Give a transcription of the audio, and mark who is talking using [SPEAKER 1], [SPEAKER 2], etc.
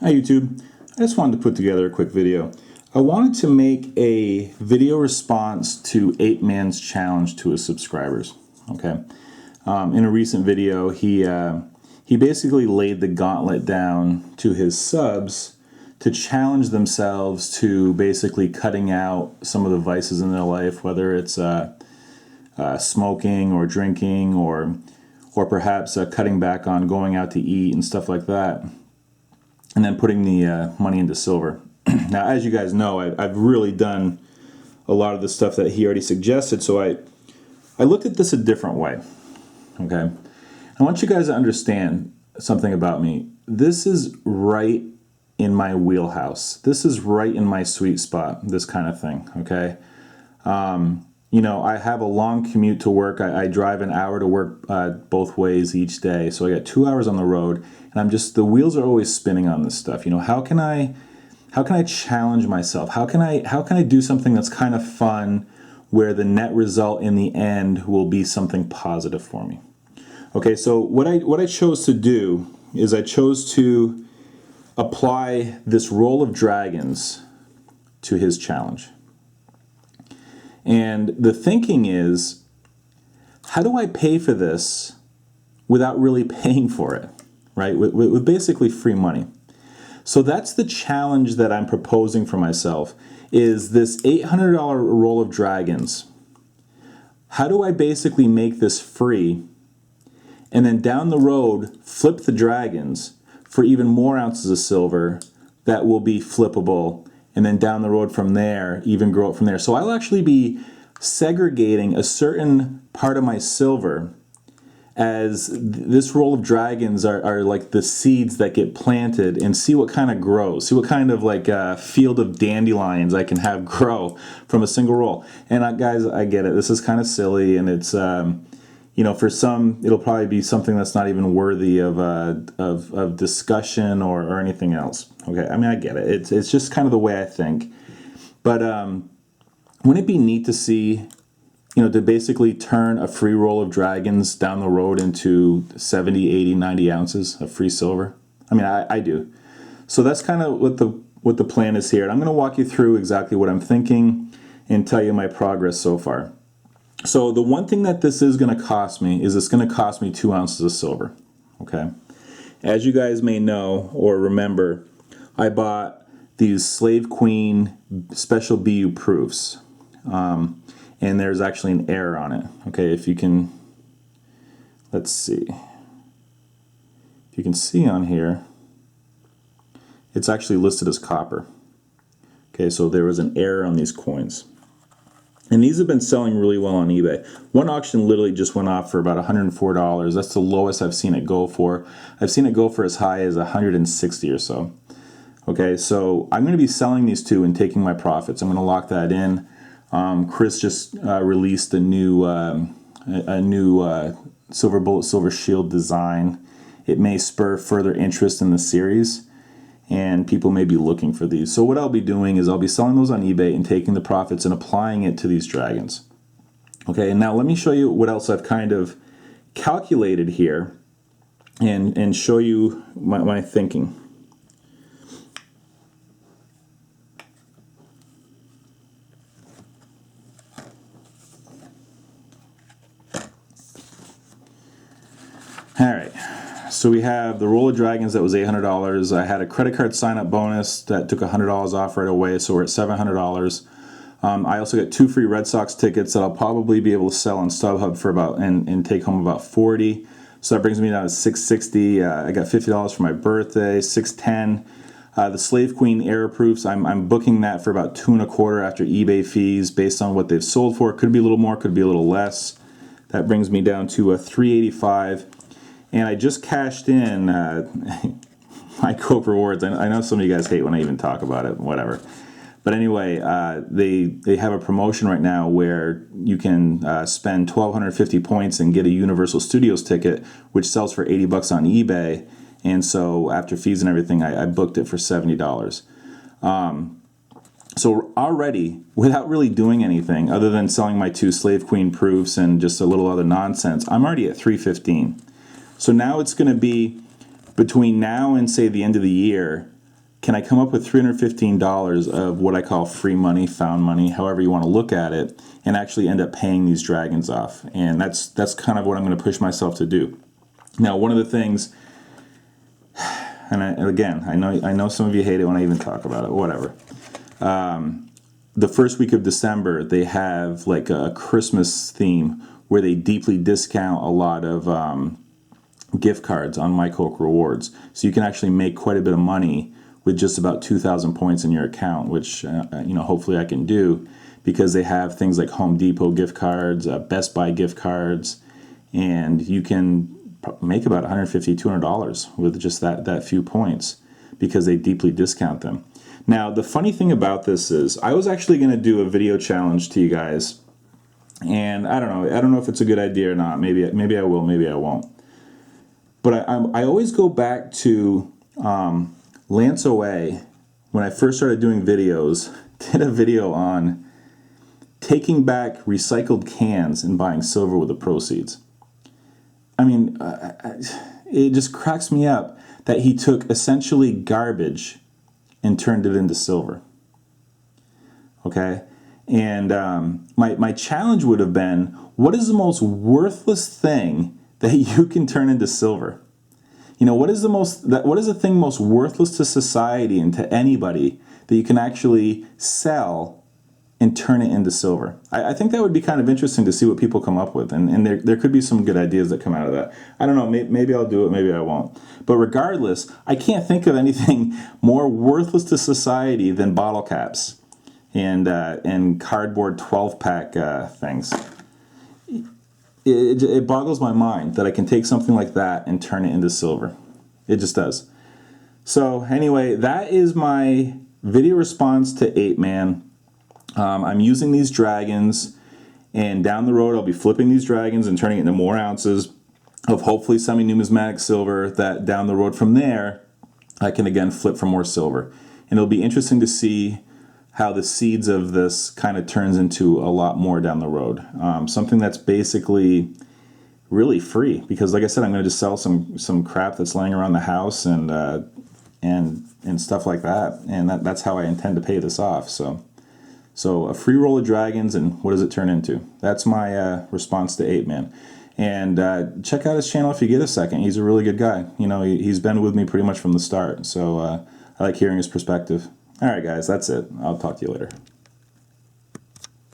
[SPEAKER 1] Hi YouTube, I just wanted to put together a quick video. I wanted to make a video response to Ape Man's challenge to his subscribers. Okay, in a recent video, he basically laid the gauntlet down to his subs to challenge themselves to basically cutting out some of the vices in their life, whether it's smoking or drinking or perhaps cutting back on going out to eat and stuff like that, and then putting the money into silver. Now, as you guys know, I've really done a lot of the stuff that he already suggested, so I looked at this a different way. Okay, I want you guys to understand something about me. This is right in my wheelhouse. This is right in my sweet spot, this kind of thing, okay? You know, I have a long commute to work. I drive an hour to work both ways each day, so I got 2 hours on the road, and the wheels are always spinning on this stuff. You know, how can I challenge myself? How can I do something that's kind of fun, where the net result in the end will be something positive for me? Okay, so what I chose to do is I chose to apply this roll of dragons to his challenge. And the thinking is, how do I pay for this without really paying for it, right? With basically free money. So that's the challenge that I'm proposing for myself, is this $800 roll of dragons. How do I basically make this free, and then down the road flip the dragons for even more ounces of silver that will be flippable, and then down the road from there, even grow it from there. So I'll actually be segregating a certain part of my silver, as this roll of dragons are like the seeds that get planted, and see what kind of grows. See what kind of like field of dandelions I can have grow from a single roll. And guys, I get it. This is kind of silly, and it's you know, for some, it'll probably be something that's not even worthy of discussion or anything else. Okay, I mean, I get it. It's just kind of the way I think. But wouldn't it be neat to see, you know, to basically turn a free roll of dragons down the road into 70, 80, 90 ounces of free silver? I mean, I do. So that's kind of what the plan is here. And I'm going to walk you through exactly what I'm thinking and tell you my progress so far. So the one thing that this is going to cost me is it's going to cost me 2 ounces of silver. Okay. As you guys may know or remember, I bought these Slave Queen special BU proofs. And there's actually an error on it. Okay, if you can, let's see. If you can see on here, it's actually listed as copper. Okay, so there was an error on these coins. And these have been selling really well on eBay. One auction literally just went off for about $104. That's the lowest I've seen it go for. I've seen it go for as high as $160 or so. Okay, so I'm going to be selling these two and taking my profits. I'm going to lock that in. Chris just released a new silver bullet, silver shield design. It may spur further interest in the series, and people may be looking for these. So what I'll be doing is I'll be selling those on eBay and taking the profits and applying it to these dragons. Okay, and now let me show you what else I've kind of calculated here and show you my thinking. All right. So we have the roll of dragons that was $800. I had a credit card sign-up bonus that took $100 off right away, so we're at $700. I also got 2 free Red Sox tickets that I'll probably be able to sell on StubHub for about and take home about $40. So that brings me down to $660. I got $50 for my birthday, $610. The Slave Queen error proofs, I'm booking that for about $2.25 after eBay fees, based on what they've sold for. Could be a little more, could be a little less. That brings me down to a $385. And I just cashed in my Coke rewards. I know some of you guys hate when I even talk about it, whatever. But anyway, they have a promotion right now where you can spend 1,250 points and get a Universal Studios ticket, which sells for $80 on eBay. And so after fees and everything, I booked it for $70. So already, without really doing anything other than selling my 2 Slave Queen proofs and just a little other nonsense, I'm already at $315. So now it's going to be between now and say the end of the year, can I come up with $315 of what I call free money, found money, however you want to look at it, and actually end up paying these dragons off. And that's kind of what I'm going to push myself to do. Now, one of the things, and again, I know some of you hate it when I even talk about it, whatever. The first week of December, they have like a Christmas theme where they deeply discount a lot of gift cards on My Coke Rewards. So you can actually make quite a bit of money with just about 2,000 points in your account, which hopefully I can do, because they have things like Home Depot gift cards, Best Buy gift cards, and you can make about $150, $200 with just that few points because they deeply discount them. Now, the funny thing about this is I was actually going to do a video challenge to you guys, and I don't know if it's a good idea or not. Maybe I will, maybe I won't. But I always go back to Lance Oa, when I first started doing videos, did a video on taking back recycled cans and buying silver with the proceeds. I mean, it just cracks me up that he took essentially garbage and turned it into silver. Okay? And my challenge would have been, what is the most worthless thing that you can turn into silver? What is the thing most worthless to society and to anybody that you can actually sell and turn it into silver? I think that would be kind of interesting to see what people come up with, and there could be some good ideas that come out of that. I don't know, maybe I'll do it, maybe I won't. But regardless, I can't think of anything more worthless to society than bottle caps and cardboard 12-pack things. It boggles my mind that I can take something like that and turn it into silver. It just does. So anyway, that is my video response to Ape Man. I'm using these dragons, and down the road I'll be flipping these dragons and turning it into more ounces of hopefully semi-numismatic silver, that down the road from there I can again flip for more silver. And it'll be interesting to see how the seeds of this kind of turns into a lot more down the road. Something that's basically really free, because like I said, I'm going to just sell some crap that's laying around the house and stuff like that, and that's how I intend to pay this off. So a free roll of dragons, and what does it turn into? That's my response to Ape Man. And check out his channel if you get a second. He's a really good guy. He's been with me pretty much from the start, so I like hearing his perspective. All right, guys, that's it. I'll talk to you later.